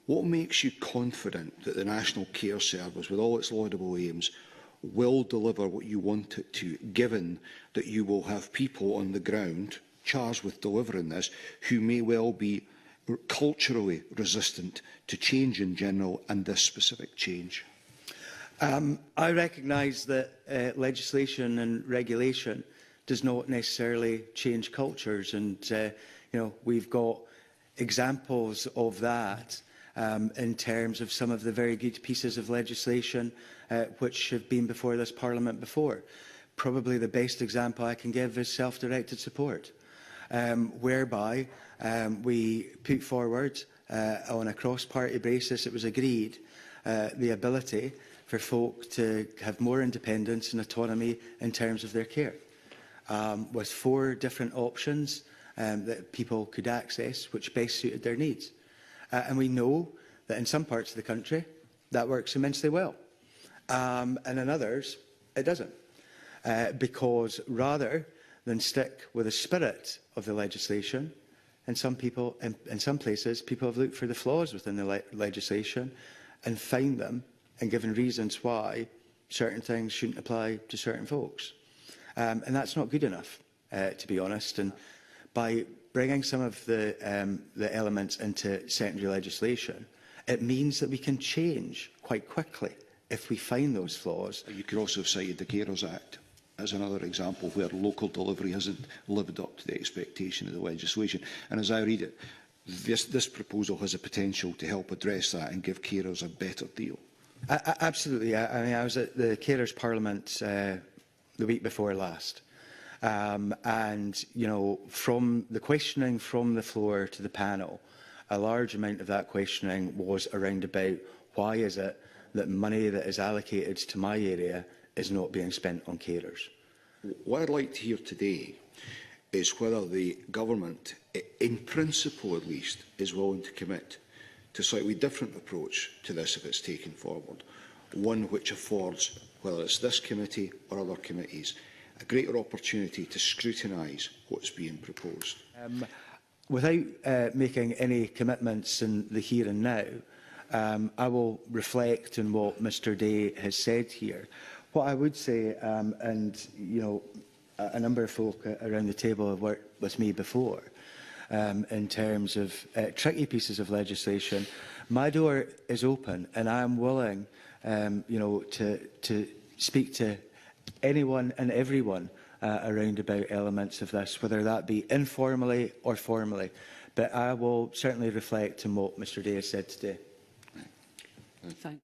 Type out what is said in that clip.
What makes you confident that the National Care Service, with all its laudable aims, will deliver what you want it to, given that you will have people on the ground charged with delivering this who may well be culturally resistant to change in general and this specific change? I recognise that legislation and regulation does not necessarily change cultures, and we've got examples of that in terms of some of the very good pieces of legislation which have been before this Parliament before. Probably the best example I can give is self-directed support, whereby we put forward on a cross-party basis, it was agreed, the ability for folk to have more independence and autonomy in terms of their care, with 4 different options that people could access which best suited their needs. And we know that in some parts of the country that works immensely well, and in others it doesn't, because rather than stick with the spirit of the legislation, in some places people have looked for the flaws within the legislation and found them and given reasons why certain things shouldn't apply to certain folks. And that's not good enough, to be honest. And by bringing some of the elements into secondary legislation, it means that we can change quite quickly if we find those flaws. You could also have cited the Carers Act as another example where local delivery hasn't lived up to the expectation of the legislation. And as I read it, this proposal has a potential to help address that and give carers a better deal. Absolutely. I mean, I was at the Carers Parliament the week before last. And, from the questioning from the floor to the panel, a large amount of that questioning was around about why is it that money that is allocated to my area is not being spent on carers. What I'd like to hear today is whether the government, in principle at least, is willing to commit to a slightly different approach to this if it's taken forward, one which affords, whether it's this committee or other committees, a greater opportunity to scrutinise what's being proposed. Without making any commitments in the here and now, I will reflect on what Mr Day has said here. What I would say, and a number of folk around the table have worked with me before, in terms of tricky pieces of legislation, my door is open and I am willing to speak to anyone and everyone around about elements of this, whether that be informally or formally. But I will certainly reflect on what Mr Day has said today. Thank